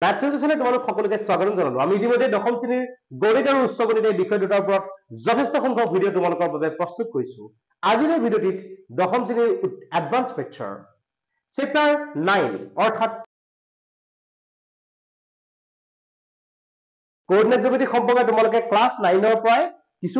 Maths Education তোমালোক সকলোকে স্বাগতম জনালো। আমি ইতিমধ্যে দশম শ্ৰেণীৰ গণিত আৰু উচ্চ গণিত এই বিষয় দুটাৰ ওপৰত যথেষ্ট সংখ্যক ভিডিঅ' তোমালোকৰ বাবে প্ৰস্তুত কৰিছো। আজিৰ এই ভিডিঅ'টিত দশম শ্ৰেণীৰ এডভান্স মেথছৰ চেপ্টাৰ 9 অৰ্থাৎ কোঅৰ্ডিনেট জ্যামিতি সম্পৰ্কে তোমালোকে ক্লাছ 9 ৰ পৰাই কিছু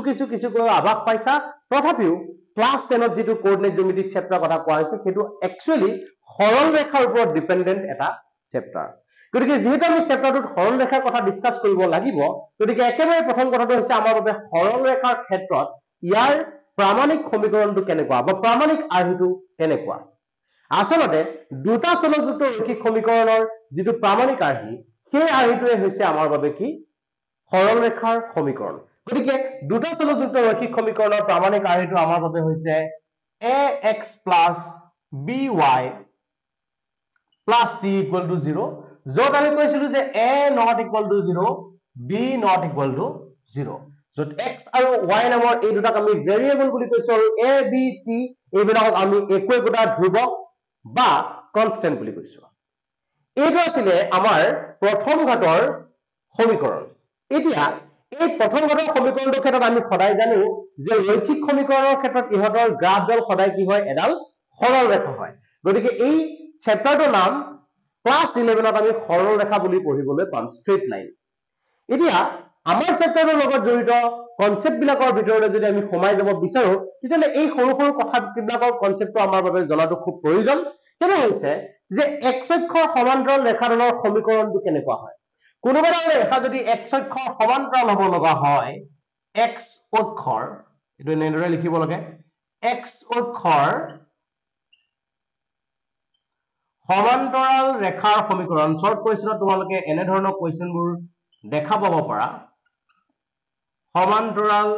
আভাস পাইছা। তথাপিও ক্লাছ 10 ত যেটো কোঅৰ্ডিনেট জ্যামিতি চেপ্টাৰ কথা কোৱা হৈছে সেইটো একচুয়ালি সৰল ৰেখাৰ ওপৰত ডিপেন্ডেন্ট এটা চেপ্টাৰ। গতিকে যেহেতু আমি চেপ্টাৰটোত সৰল ৰেখাৰ কথা ডিসকাস কৰিব লাগিব, গতিকে একেবাৰে প্ৰথম কথাটো হৈছে আমাৰ বাবে সৰল ৰেখাৰ ক্ষেত্ৰত ইয়াৰ প্ৰামাণিক সমীকৰণটো কেনেকুৱা বা প্ৰামাণিক আৰ্হিটো কেনেকুৱা। আচলতে দুটা চলকযুক্ত ৰৈখিক সমীকৰণৰ যেটো প্ৰামাণিক আৰ্হি সেই আৰ্হিটোৱে হৈছে আমাৰ বাবে কি সৰল ৰেখাৰ সমীকৰণ। গতিকে দুটা চলকযুক্ত ৰৈখিক সমীকৰণৰ প্ৰামাণিক আৰ্হিটো আমাৰ বাবে হৈছে ax + by + c = 0, যত আমি কৈছিলো যে a ≠ 0 b ≠ 0, যত x আৰু y নামৰ এই দুটাক আমি ভেৰিয়েবল বুলি কৈছো আৰু a b c এইবিলাকক আমি একোটা ধ্ৰুৱক বা কনস্ট্যান্ট বুলি কৈছো। এইটো আছিল আমাৰ প্ৰথম ঘাতৰ সমীকৰণ। এতিয়া এই প্ৰথম ঘাতৰ সমীকৰণটোৰ ক্ষেত্ৰত আমি সদায় জানো যে ৰৈখিক সমীকৰণৰ ক্ষেত্ৰত ইহতৰ গ্ৰাফডাল সদায় কি হয় এডাল সৰল ৰেখা হয়। গতিকে এই চেপ্টাৰটোৰ নাম ক্লাছ 11 ত আমি সৰল ৰেখা বুলি পঢ়িবলৈ পাম, স্ট্ৰেট লাইন। এতিয়া আমাৰ চেপ্টাৰৰ লগত জড়িত কনসেপ্ট বিলাকৰ ভিতৰলৈ যদি আমি সোমাই যাব বিচাৰো তেতিয়াহলে এই সৰু সৰু কথাবিলাকৰ কনসেপ্টটো আমাৰ বাবে জনাটো খুব প্ৰয়োজন। কেনে হৈছে যে x অক্ষৰ সমান্তৰাল ৰেখাডালৰ সমীকৰণটো কেনেকুৱা হয়। কোনোবা এটা ৰেখা যদি x অক্ষৰ সমান্তৰাল হ'ব লগা হয়, x অক্ষৰ এটো এনেদৰে লিখিব লাগে, x অক্ষৰ সমান্তৰাল ৰেখাৰ সমীকৰণ। শৰ্ট কোৱেশ্চনত তোমালোকে এনে ধৰণৰ কোৱেশ্চনবোৰ দেখা পাব পাৰা। সমান্তৰাল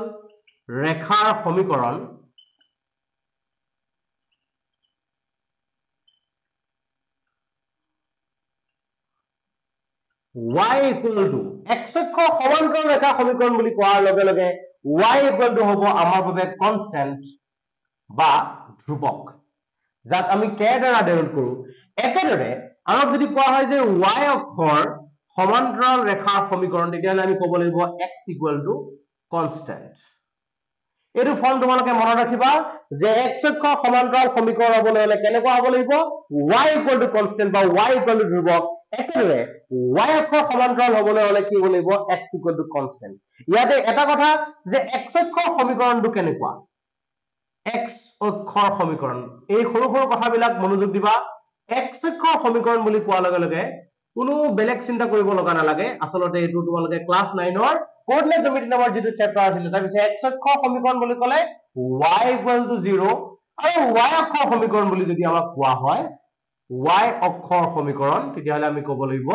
ৰেখাৰ সমীকৰণ y = x অক্ষৰ সমান্তৰাল ৰেখাৰ সমীকৰণ বুলি কোৱাৰ লগে লগে y = হ'ব আমাৰ বাবে কনস্ট্যান্ট বা ধ্ৰুৱক, যাক আমি k দ্বাৰা ডিনোট কৰো। একেদৰে আমাক যদি কোৱা হয় যে y অক্ষৰ সমান্তৰাল ৰেখাৰ সমীকৰণ তেতিয়াহলে আমি ক'ব লাগিব x = কনস্ট্যান্ট। এইটো ফৰ্ম তোমালোকে মনত ৰাখিবা যে x অক্ষৰ সমান্তৰাল সমীকৰণ হ'বলৈ হলে কেনেকুৱা হ'ব লাগিব y = কনস্ট্যান্ট বা y = ধ্ৰুৱক। একেদৰে y অক্ষৰ সমান্তৰাল হ'বলৈ হলে কি হ'ব লাগিব x = কনস্ট্যান্ট। ইয়াতে এটা কথা যে x অক্ষৰ সমীকৰণটো কেনেকুৱা, x অক্ষৰ সমীকৰণ এই সৰু সৰু কথাবিলাক মনোযোগ দিবা। x অক্ষৰ সমীকৰণ বুলি কোৱাৰ লগে লগে কোনো বেলেগ চিন্তা কৰিব লগা নালাগে। আচলতে এইটো তোমালোকে ক্লাছ 9 ৰ কোঅৰ্ডিনেট জ্যামিতি নামৰ যেটো চেপ্টাৰ আছিল তাৰ পিছে x অক্ষৰ সমীকৰণ বুলি ক'লে y = 0 আৰু y অক্ষৰ সমীকৰণ বুলি যদি আমাক কোৱা হয় y অক্ষৰ সমীকৰণ তেতিয়াহলে আমি ক'ব লাগিব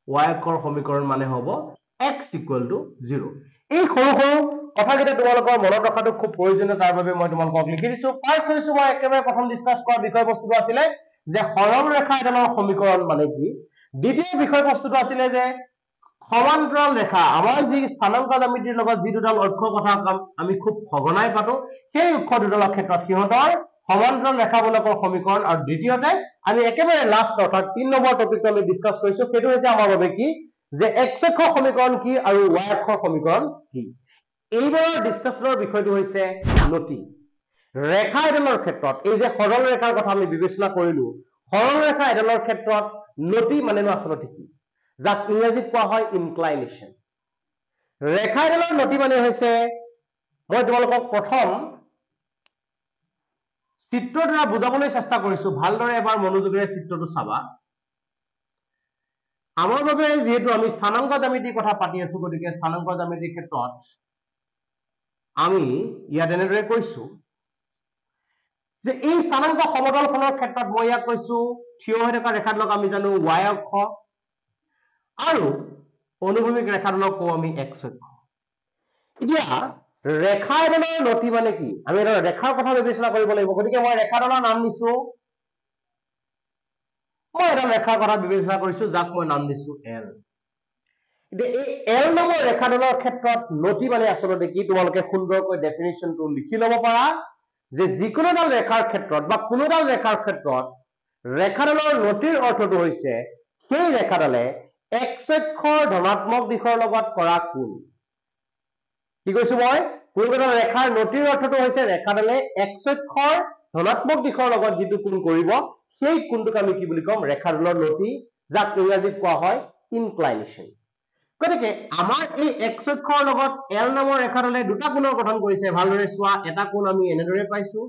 y অক্ষৰ সমীকৰণ মানে হ'ব x = 0। এই সৰু সৰু কথাকেইটা তোমালোকৰ মনত ৰখাটো খুব প্ৰয়োজনীয়, তাৰ বাবে মই তোমালোকক লিখি দিছো। ফাৰ্স্ট হৈছো মই একেবাৰে প্ৰথম ডিসকাস কৰা বিষয়বস্তুটো আছিল যে সৰল ৰেখা এডালৰ সমীকৰণ মানে কি। দ্বিতীয় বিষয়বস্তুটো আছিল যে সমান্তৰাল ৰেখা আমাৰ যি স্থানাংক জ্যামিতিৰ লগত যি দুডাল অক্ষৰ কথা আমি খুব সঘনাই পাতো সেই অক্ষৰ দুডালৰ ক্ষেত্ৰত সিহঁতৰ সমান্তৰাল ৰেখাবিলাকৰ সমীকৰণ। আৰু দ্বিতীয়তে আমি একেবাৰে লাষ্ট অৰ্থাৎ 3 নম্বৰ টপিকটো আমি ডিসকাস কৰিছো সেইটো হৈছে আমাৰ বাবে কি যে x অক্ষৰ সমীকৰণ কি আৰু y অক্ষৰ সমীকৰণ কি। এইবাৰৰ ডিসকাশনৰ বিষয়টো হৈছে নতি। ৰেখা এডালৰ ক্ষেত্ৰত এই যে সৰল ৰেখাৰ কথা আমি বিবেচনা কৰিলো, সৰল ৰেখা এডালৰ ক্ষেত্ৰত নতি মানেনো আচলতে কি, যাক ইংৰাজীত কোৱা হয় ইনক্লাইনেশন। ৰেখা এডালৰ নতি মানে হৈছে, মই তোমালোকক প্ৰথম চিত্ৰৰ দ্বাৰা বুজাবলৈ চেষ্টা কৰিছো, ভালদৰে এবাৰ মনোযোগেৰে চিত্ৰটো চাবা। আমাৰ বাবে যেহেতু আমি স্থানাংক জ্যামিতিৰ কথা পাতি আছো, গতিকে স্থানাংক জ্যামিতিৰ ক্ষেত্ৰত আমি ইয়াত এনেদৰে কৈছো যে এই স্থানাংক সমতলখনৰ ক্ষেত্ৰত মই ইয়াক কৈছো থিয় হৈ থকা ৰেখাডালক আমি জানো y অক্ষ আৰু অনুভূমিক ৰেখাডালক কওঁ আমি x অক্ষ। এতিয়া ৰেখা এডালৰ নতি মানে কি, আমি এটা ৰেখাৰ কথা বিবেচনা কৰিব লাগিব। গতিকে মই ৰেখাডালৰ নাম দিছো, মই এটা ৰেখাৰ কথা বিবেচনা কৰিছো যাক মই নাম দিছো L। এতিয়া এই L নামৰ ৰেখাডালৰ ক্ষেত্ৰত নতি মানে আচলতে কি তোমালোকে সুন্দৰকৈ ডেফিনিশ্যনটো লিখি ল'ব পাৰা যে যিকোনো এডাল ৰেখাৰ ক্ষেত্ৰত বা কোনোডাল ৰেখাৰ ক্ষেত্ৰত ৰেখাডালৰ নতিৰ অৰ্থটো হৈছে সেই ৰেখাডালে x অক্ষৰ ধনাত্মক দিশৰ লগত কৰা কোণ কি কৈছো মই কোনটা ৰেখাৰ নতিৰ অৰ্থটো হৈছে ৰেখাডালে x অক্ষৰ ধনাত্মক দিশৰ লগত যেটো কোণ কৰিব সেই কোণটোক আমি কি বুলি কম ৰেখাডালৰ নতি যাক ইংৰাজীত কোৱা হয় ইনক্লাইনেশন গতিকে আমাৰ এই x অক্ষৰ লগত l নামৰ ৰেখাডালে দুটা কোণৰ গঠন কৰিছে ভালদৰে চোৱা এটা কোণ আমি এনেদৰে পাইছো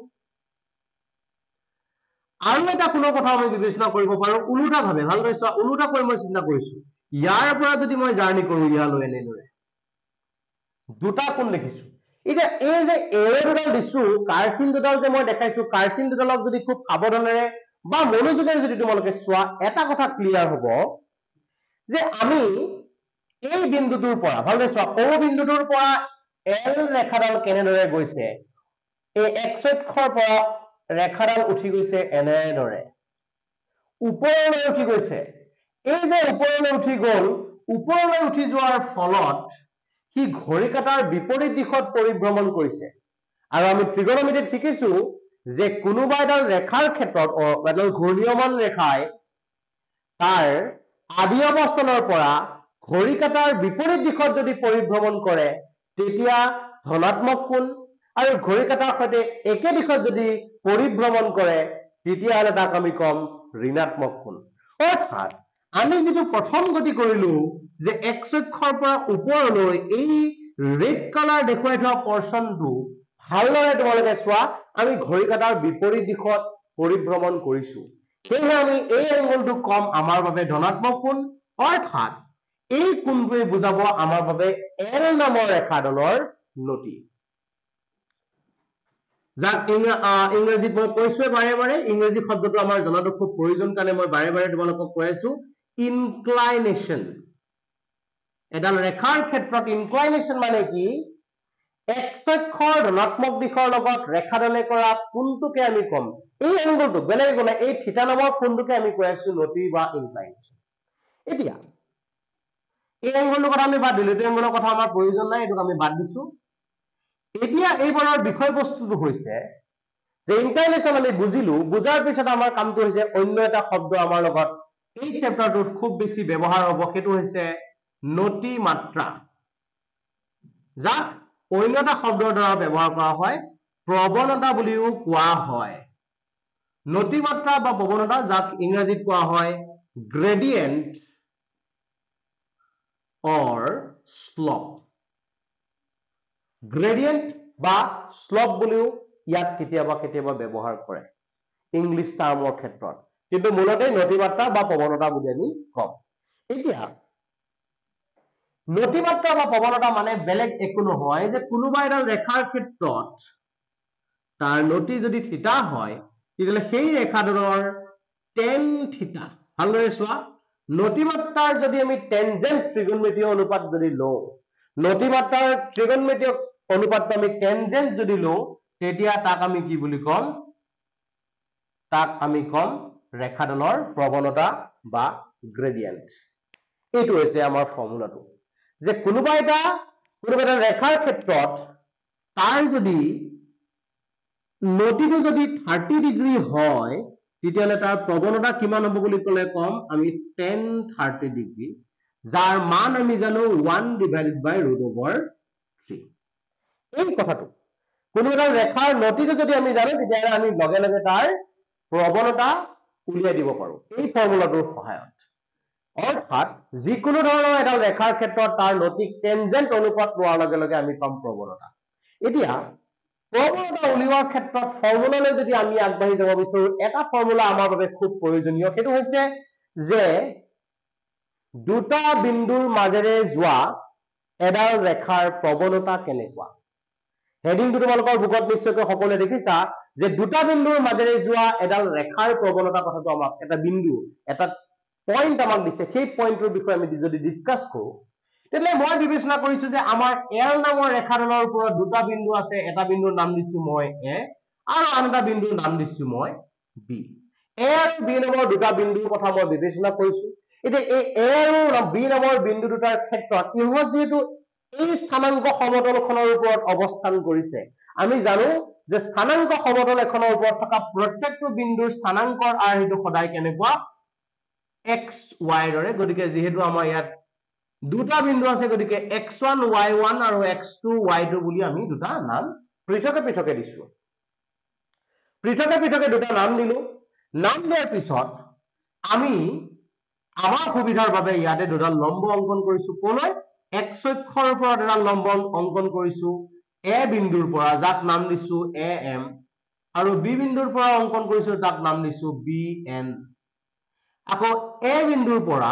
আৰু এটা কোণৰ কথা আমি বিবেচনা কৰিব পাৰো উলুটা ভাবে ভালদৰে চোৱা উলুটা কৰি মই চিন্তা কৰিছো ইয়াৰ পৰা যদি মই জাৰ্নি কৰো ইয়ালৈ এনেদৰে দুটা কোণ দেখিছো এতিয়া এই যে এৰে দুডাল দিছো কাৰ্চিন দুডাল যে মই দেখাইছো কাৰ্চিন দুডালক যদি খুব সাৱধানেৰে বা মনোযোগেৰে যদি তোমালোকে চোৱা এটা কথা ক্লিয়াৰ হ'ব যে আমি এই বিন্দুটোৰ পৰা ভালদৰে চোৱা O বিন্দুটোৰ পৰা L ৰেখাডাল কেনেদৰে গৈছে এই x অক্ষৰ পৰা ৰেখাডাল উঠি গৈছে এনেদৰে ওপৰলৈ উঠি গৈছে এই যে ওপৰলৈ উঠি গ'ল ওপৰলৈ উঠি যোৱাৰ ফলত কি ঘড়ী কাটাৰ বিপৰীত দিশত পৰিভ্ৰমণ কৰিছে আৰু আমি ত্ৰিকোণমিতিত শিকিছো যে কোনোবা এডাল ৰেখাৰ ক্ষেত্ৰত এডাল ঘূৰ্ণীয়মান ৰেখাই তাৰ আদি অৱস্থানৰ পৰা ঘড়ী কাটাৰ বিপৰীত দিশত যদি পৰিভ্ৰমণ কৰে তেতিয়া ধনাত্মক কোণ আৰু ঘড়ী কাটাৰ সৈতে একে দিশত যদি পৰিভ্ৰমণ কৰে তেতিয়া হলে তাক আমি কম ঋণাত্মক কোণ অৰ্থাৎ আমি যেটো প্ৰথম গতি কৰিলো যে x অক্ষৰ পৰা ওপৰলৈ এই ৰেড কালাৰ দেখুৱাই থোৱা পৰ্চনটো ভালদৰে তোমালোকে চোৱা আমি ঘড়ী কাটাৰ বিপৰীত দিশত পৰিভ্ৰমণ কৰিছো সেয়ে আমি এই এংগলটো কম আমাৰ বাবে ধনাত্মক কোণ অৰ্থাৎ এই কোণটোৱে বুজাব আমাৰ বাবে L নামৰ ৰেখাডালৰ নতি যাক ইংৰাজীত মই কৈছোৱে বাৰে বাৰে ইংৰাজী শব্দটো আমাৰ জনাটো খুব প্ৰয়োজন কাৰণে মই বাৰে বাৰে তোমালোকক কৈ আছো ইনক্লাইনেশন এডাল ৰেখাৰ ক্ষেত্ৰত ইনক্লাইনেশন মানে কি x অক্ষৰ ধনাত্মক দিশৰ লগত ৰেখাডালে কৰা কোণটোকে আমি কম এই এংগলটো বেলেগ একো নাই এই থিতা নামৰ কোণটোকে আমি কৈ আছো নতি বা ইনক্লাইনেশন এতিয়া এই এংগলটোৰ কথা আমি বাদ দিলো এই এংগলৰ কথা আমাৰ প্ৰয়োজন নাই এটোক আমি বাদ দিছো এতিয়া এইবাৰৰ বিষয়বস্তুটো হৈছে যে ইনক্লাইনেশন আমি বুজিলো বুজাৰ পিছত আমাৰ কামটো হৈছে অন্য এটা শব্দ আমাৰ লগত এই চেপ্টাৰটোত খুব বেছি ব্যৱহাৰ হ'ব সেইটো হৈছে নতি মাত্ৰা যাক অন্য এটা শব্দৰ দ্বাৰা ব্যৱহাৰ কৰা হয় প্ৰৱণতা বুলিও কোৱা হয় নতি মাত্ৰা বা প্ৰৱণতা যাক ইংৰাজীত কোৱা হয় গ্ৰেডিয়েন্ট or slope gradient বা slope বুলিও ইয়াক কেতিয়াবা কেতিয়াবা ব্যৱহাৰ কৰে ইংলিশ টাৰ্মৰ ক্ষেত্ৰত কিন্তু মূলতে নতিমাত্ৰা বা প্ৰৱণতা বুলি আমি কম এতিয়া নতিমাত্ৰা বা প্ৰৱণতা মানে বেলেগ একো নহয় যে কোনোবা এডাল ৰেখাৰ ক্ষেত্ৰত তাৰ নতি যদি থিতা হয় তেতিয়াহ'লে সেই ৰেখাডালৰ tan থিতা ভালদৰে চোৱা নতিমাত্ৰাৰ যদি আমি টেনজেন্ট ত্ৰিকোণমিতীয় অনুপাত যদি লওঁ নতিমাত্ৰাৰ ত্ৰিকোণমিতীয় অনুপাতটো আমি টেনজেন্ট যদি লওঁ তেতিয়া তাক আমি কি বুলি কম তাক আমি কম ৰেখাডালৰ প্ৰৱণতা বা গ্ৰেডিয়েন্ট এইটো হৈছে আমাৰ ফৰ্মুলাটো যে কোনোবা এটা ৰেখাৰ ক্ষেত্ৰত তাৰ যদি নতিটো যদি 30 ডিগ্ৰী হয় তেতিয়াহলে তাৰ প্ৰৱণতা কিমান হ'ব বুলি ক'লে কম আমি tan 30 ডিগ্ৰী যাৰ মান আমি জানো 1/√3 এই কথাটো কোনো এটা ৰেখাৰ নতিটো যদি আমি জানো তেতিয়া আমি লগে লগে তাৰ প্ৰৱণতা উলিয়াই দিব পাৰো এই ফৰ্মুলাটোৰ সহায়ত অৰ্থাৎ যিকোনো ধৰণৰ এটা ৰেখাৰ ক্ষেত্ৰত তাৰ নতিক টেনজেন্ট অনুপাত লোৱাৰ লগে লগে আমি পাম প্ৰৱণতা এতিয়া প্ৰৱণতা উলিওৱাৰ ক্ষেত্ৰত ফৰ্মুলালৈ যদি আমি আগবাঢ়ি যাব বিচাৰো এটা ফৰ্মুলা আমাৰ বাবে খুব প্ৰয়োজনীয় সেইটো হৈছে যে দুটা বিন্দুৰ মাজেৰে যোৱা এডাল ৰেখাৰ প্ৰৱণতা কেনেকুৱা হেডিংটো তোমালোকৰ বুকত নিশ্চয়কৈ সকলোৱে দেখিছা যে দুটা বিন্দুৰ মাজেৰে যোৱা এডাল ৰেখাৰ প্ৰৱণতা কথাটো আমাক এটা বিন্দু এটা পইণ্ট আমাক দিছে সেই পইণ্টৰ বিষয়ে আমি যদি ডিসকাস কৰো তেতিয়ালে মই বিবেচনা কৰিছো যে আমাৰ L নামৰ ৰেখাডালৰ ওপৰত দুটা বিন্দু আছে এটা বিন্দুৰ নাম দিছো মই A আৰু আন এটা বিন্দুৰ নাম দিছো মই B A আৰু B নামৰ দুটা বিন্দুৰ কথা মই বিবেচনা কৰিছো এতিয়া এই A আৰু B নামৰ বিন্দু দুটাৰ ক্ষেত্ৰত ইহঁত যেটো এই স্থানাংক সমতলখনৰ ওপৰত অৱস্থান কৰিছে আমি জানো যে স্থানাংক সমতল এখনৰ ওপৰত থকা প্ৰত্যেকটো বিন্দুৰ স্থানাংকৰ আৰ্হিটো সদায় কেনেকুৱা x y দৰে গতিকে যেহেতু আমাৰ ইয়াত দুটা বিন্দু আছে গতিকে x1 y1 আৰু x2 y2 বুলি আমি দুটা নাম পৃথকে পৃথকে দিছো পৃথকে পৃথকে দুটা নাম দিলো নাম দিয়াৰ পিছত আমি আমাৰ সুবিধাৰ বাবে ইয়াতে দুটা লম্ব অংকন কৰিছো কোলৈ x অক্ষৰ ওপৰত এটা লম্ব অংকন কৰিছো a বিন্দুৰ পৰা যাক নাম দিছো am আৰু b বিন্দুৰ পৰা অংকন কৰিছো যাক নাম দিছো bn আকৌ a বিন্দুৰ পৰা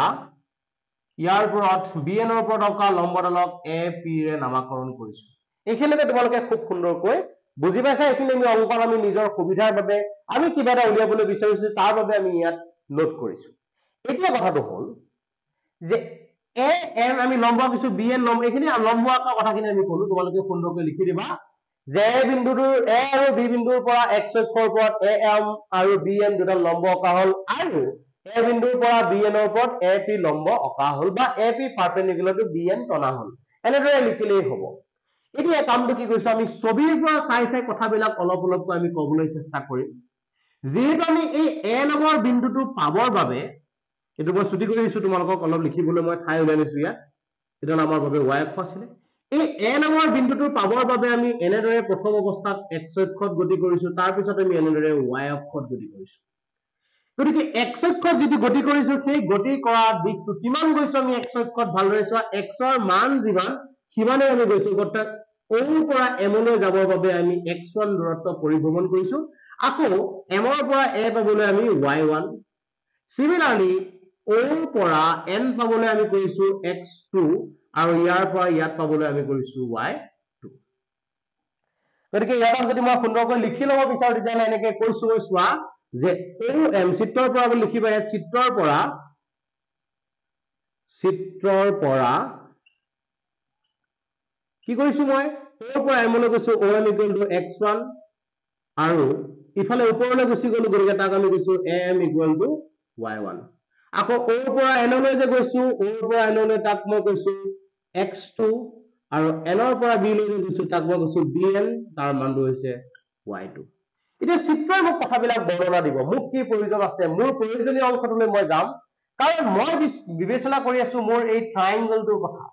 ইয়াৰ ওপৰত bn ৰ ওপৰত অংকা লম্বডালক ap ৰে নামকৰণ কৰিছো এইখিনিতে তোমালোকে খুব সুন্দৰকৈ বুজি পাইছা এইখিনি আমি অংকন আমি নিজৰ সুবিধাৰ বাবে আমি কিবা এটা উলিয়াবলৈ বিচাৰিছো তাৰ বাবে আমি ইয়াত নোট কৰিছো এতিয়া কথাটো হ'ল যে am আমি লম্ব কিছু bn লম্ব এইখিনি লম্ব আকাৰ কথাখিনি আমি কলো তোমালোকে সুন্দৰকৈ লিখি দিবা যে বিন্দুটোৰ a আৰু b বিন্দুৰ পৰা x অক্ষৰ ওপৰত am আৰু bn দুটা লম্ব আকাৰ হ'ল আৰু a বিন্দুৰ পৰা bn ৰ ওপৰত ap লম্ব অঁকা হ'ল বা ap পাৰপেন্ডিকুলাৰ টু bn টনা হ'ল এনেদৰে লিখিলেই হ'ব এতিয়া কামটো কি কৰিছো আমি ছবিৰ পৰা চাই চাই কথাবিলাক অলপ অলপকৈ আমি ক'বলৈ চেষ্টা কৰিম যেহেতু আমি এই a নামৰ বিন্দুটো পাবৰ বাবে এটো মই ছুটি কৰি দিছো তোমালোকক অলপ লিখিবলৈ মই ঠাই উলাই লৈছো ইয়াত এটা আমাৰ বাবে y অক্ষ আছিল এই a নামৰ বিন্দুটো পাবৰ বাবে আমি এনেদৰে প্ৰথম অৱস্থাত x অক্ষত গতি কৰিছো তাৰ পিছত আমি এনেদৰে y অক্ষত গতি কৰিছো গতিকে x অক্ষত যেটো গতি কৰিছো সেই গতি কৰা দিকটো কিমান গৈছো আমি x অক্ষত ভালদৰে চোৱা x ৰ মান যিমান সিমানে আমি গৈছো অৰ্থাৎ o পৰা m লৈ যাবৰ বাবে আমি x1 দূৰত্ব পৰিভ্ৰমণ কৰিছো আকৌ m ৰ পৰা a পাবলৈ আমি y1 সিমিলাৰলি o পৰা n পাবলৈ আমি কৰিছো x2 আৰু ইয়াৰ পৰা ইয়াত পাবলৈ আমি কৰিছো y2 গতিকে ইয়াত যদি মই সুন্দৰকৈ লিখি লব বিচাৰো তেতিয়া এনেকৈ কৈছো চোৱা যে om চিত্ৰৰ পৰা বুলি লিখিবা ইয়াত চিত্ৰৰ পৰা কি কৰিছো মই o পৰা m লৈ গৈছো om x1 আৰু ইফালে ওপৰলৈ গুচি গলো গতিকে তাক আমি কৈছো am y1 আকৌ o পৰা n লৈ যে গৈছো o পৰা n লৈ তাক মই কৈছো x2 আৰু n ৰ পৰা b লৈ গৈছো তাক মই কৈছো bn তাৰ মানটো হৈছে y2 এতিয়া চিত্ৰৰ মোক কথাবিলাক বৰ্ণনা দিব মোক কি প্ৰয়োজন আছে মোৰ প্ৰয়োজনীয় অংশটোলৈ মই যাম কাৰণ মই বিবেচনা কৰি আছো মোৰ এই ট্ৰায়াঙ্গলটোৰ কথা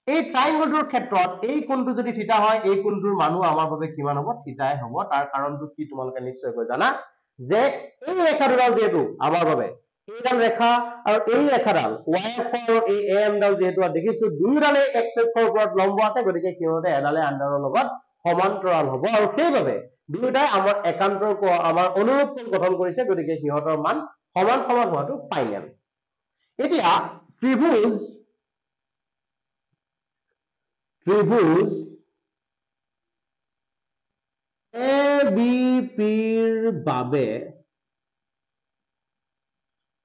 এই ট্ৰায়াঙ্গলটোৰ ক্ষেত্ৰত এই কোণটো যদি থিতা হয় এই কোণটোৰ মানো আমাৰ বাবে কিমান হ'ব থিতাই হ'ব তাৰ কাৰণটো কি তোমালোকে নিশ্চয়কৈ জানা যে এই ৰেখাডাল যেহেতু আমাৰ বাবে এইডাল ৰেখা আৰু এই ৰেখাডাল y অক্ষ আৰু এই am ডাল যেহেতু দেখিছো দুইডালে x অক্ষৰ ওপৰত লম্ব আছে গতিকে কিহতে এডালে আনডালৰ লগত সমান্তৰাল হ'ব আৰু সেইভাবে দুইটাই আমাৰ একান্তৰ আমাৰ অনুৰূপ কোণ গঠন কৰিছে গতিকে সিহঁতৰ মান সমান সমান হোৱাটো ফাইনেল এতিয়া ত্ৰিভুজ ABP ৰ বাবে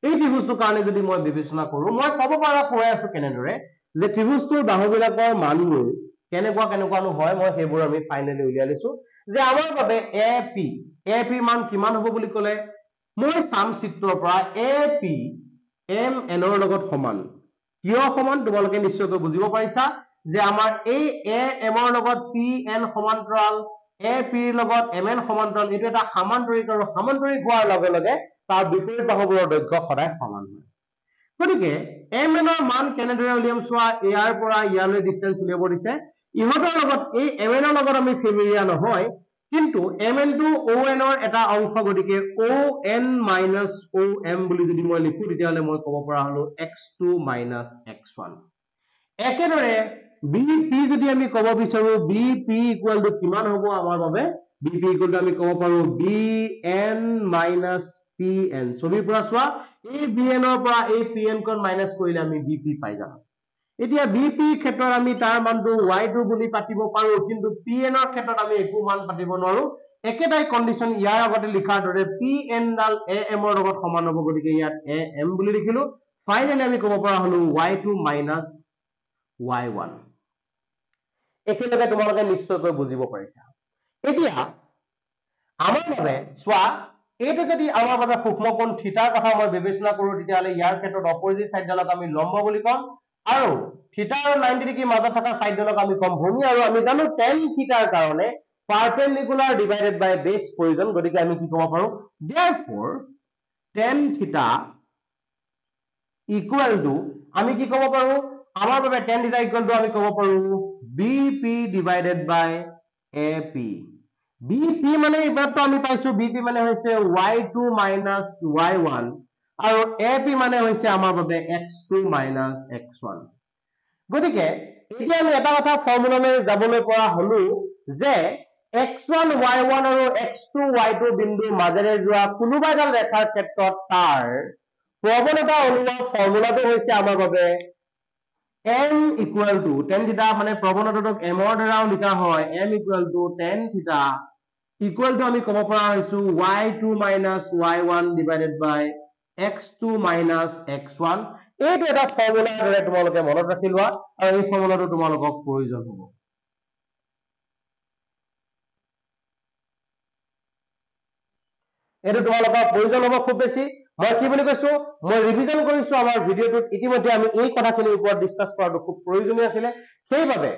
এই ত্ৰিভুজটোৰ কাৰণে যদি মই বিবেচনা কৰো মই ক'ব পৰা কৈ আছো কেনেদৰে যে ত্ৰিভুজটোৰ বাহুবিলাকৰ মানবোৰ কেনেকুৱানো হয় মই সেইবোৰ আমি ফাইনেলি উলিয়াই লৈছো যে আমাৰ বাবে AP ৰ মান কিমান হ'ব বুলি ক'লে মই চাম চিত্ৰৰ পৰা AP MN ৰ লগত সমান কিয় সমান তোমালোকে নিশ্চয়কৈ বুজিব পাৰিছা যে আমাৰ এই AM ৰ লগত PN সমান্তৰাল AP ৰ লগত MN সমান্তৰাল এটো এটা সামান্তৰিক আৰু সামান্তৰিক হোৱাৰ লগে লগে তাৰ বিপৰীত বাহুবোৰৰ দৈৰ্ঘ্য সদায় সমান হয় গতিকে MN ৰ মান কেনেদৰে উলিয়াম চোৱা ইয়াৰ পৰা ইয়ালৈ ডিসটেন্স উলিয়াব দিছে ইহঁতৰ লগত এই MN ৰ লগত আমি ফেমিলিয়া নহয় কিন্তু MN টো ON ৰ এটা অংশ গতিকে ON minus OM বুলি যদি মই লিখো তেতিয়াহলে মই ক'ব পৰা হলো x2 minus x1 একেদৰে BP যদি আমি ক'ব বিচাৰো BP equal to কিমান হ'ব আমাৰ বাবে BP equal to আমি ক'ব পাৰো BN minus PN ছবিৰ পৰা চোৱা এই BN ৰ পৰা এই PN খন মাইনাস কৰিলে আমি BP পাই যাম এতিয়া BP ক্ষেত্ৰত আমি তাৰ মানটো y2 বুলি পাতিব পাৰো কিন্তু PN ৰ ক্ষেত্ৰত আমি একো মান পাতিব নোৱাৰো একেটাই কন্ডিশন ইয়াৰ আগতে লিখাৰ দৰে PN ডাল AM ৰ লগত সমান হ'ব গতিকে ইয়াত AM বুলি লিখিলো ফাইনালি আমি ক'ব পৰা হলো y2 minus y1 একেলগে তোমালোকে নিশ্চয়কৈ বুজিব পাৰিছা এতিয়া আমাৰ বাবে চোৱা এইটো যদি আমাৰ বাবে সূক্ষ্মকোণ থিতাৰ কথা মই বিবেচনা কৰো তেতিয়াহলে ইয়াৰ ক্ষেত্ৰত অপোজিট সাইডডালক আমি লম্ব বুলি কম আৰু থিতা আৰু 90 ডিগ্ৰী মাজত থকা সাইডডালক আমি কম ভূমি আৰু আমি জানো tan থিতাৰ কাৰণে পাৰপেন্ডিকুলাৰ ডিভাইডেড বাই বেস প্ৰয়োজন গতিকে আমি কি ক'ব পাৰো therefore tan theta equal to আমি কি ক'ব পাৰো আমাৰ বাবে tan থিটা ইকুৱেল টু আমি ক'ব পাৰো BP ডিভাইডেড বাই AP BP মানে এবাৰটো আমি পাইছো BP মানে হৈছে y2 minus y1 আৰু AP মানে হৈছে আমাৰ বাবে x2 minus x1 গতিকে এতিয়া আমি এটা কথা ফৰ্মুলালৈ যাবলৈ পৰা হলো যে x1 y1 আৰু x2 y2 বিন্দুৰ মাজেৰে যোৱা কোনোবা এডাল ৰেখাৰ ক্ষেত্ৰত তাৰ প্ৰৱণতা অনুমান ফৰ্মুলাটো হৈছে আমাৰ বাবে m equal to tan theta মানে প্ৰৱণতাটোক m ৰ দ্বাৰাও লিখা হয় m equal to tan theta equal to আমি ক'ব পৰা হৈছো y2 minus y1 divided by x2 minus x1 এইটো এটা ফৰ্মুলাৰ দৰে তোমালোকে মনত ৰাখি লোৱা আৰু এই ফৰ্মুলাটো তোমালোকক প্ৰয়োজন হ'ব এইটো তোমালোকৰ প্ৰয়োজন হ'ব খুব বেছি মই কি বুলি কৈছো মই ৰিভিজন কৰিছো আমাৰ ভিডিওটোত ইতিমধ্যে আমি এই কথাখিনিৰ ওপৰত ডিসকাস কৰাটো খুব প্ৰয়োজনীয় আছিল সেইবাবে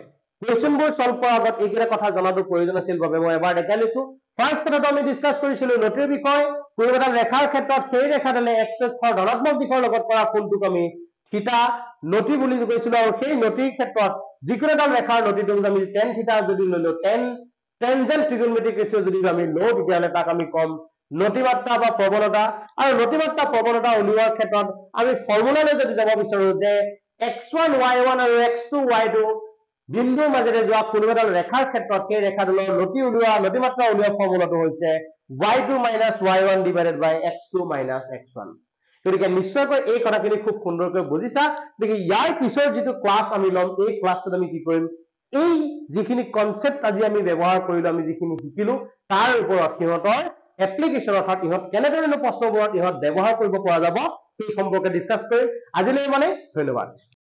কোৱেশ্চনবোৰ সলভ কৰাৰ আগত এইকেইটা কথা জনাটো প্ৰয়োজন আছিল বাবে মই এবাৰ দেখাই লৈছো ফাৰ্স্ট কথাটো আমি ডিসকাস কৰিছিলো নটিৰ বিষয় কোনোবা ৰেখাৰ ক্ষেত্ৰত সেই ৰেখাডালে x অক্ষৰ ধনাত্মক দিশৰ লগত কৰা কোণটোক আমি থিতা নটি বুলি কৈছিলো আৰু সেই নটিৰ ক্ষেত্ৰত যিকোনো এটা ৰেখাৰ নটিটোক আমি tan থিতা যদি ললো টেনজেন্ট ট্ৰিগোনোমেট্ৰিক ৰেশিও যদি আমি লওঁ তেতিয়াহলে তাক আমি কম নতিমাত্ৰা বা প্ৰৱণতা আৰু নতিমাত্ৰা প্ৰৱণতা উলিওৱাৰ ক্ষেত্ৰত আমি ফৰ্মুলালৈ যদি যাব বিচাৰো যে x1 y1 আৰু x2 y2 বিন্দুৰ মাজেৰে যোৱা কোনোবা এডাল ৰেখাৰ ক্ষেত্ৰত সেই ৰেখাডালৰ নতিমাত্ৰা উলিওৱা ফৰ্মুলাটো হৈছে y2 minus y1 divided by x2 minus x1 গতিকে নিশ্চয়কৈ এই কথাখিনি খুব সুন্দৰকৈ বুজিছা গতিকে ইয়াৰ পিছৰ যিটো ক্লাছ আমি ল'ম এই ক্লাছটোত আমি কি কৰিম এই যিখিনি কনসেপ্ট আজি আমি ব্যৱহাৰ কৰিলো আমি যিখিনি শিকিলো তাৰ ওপৰত সিহঁতৰ এপ্লিকেশন অৰ্থাৎ ইহঁত কেনেদৰে প্ৰশ্নবোৰত ইহঁত ব্যৱহাৰ কৰিব পৰা যাব সেই সম্পৰ্কে ডিসকাস কৰিম আজিলৈ মানে ধন্যবাদ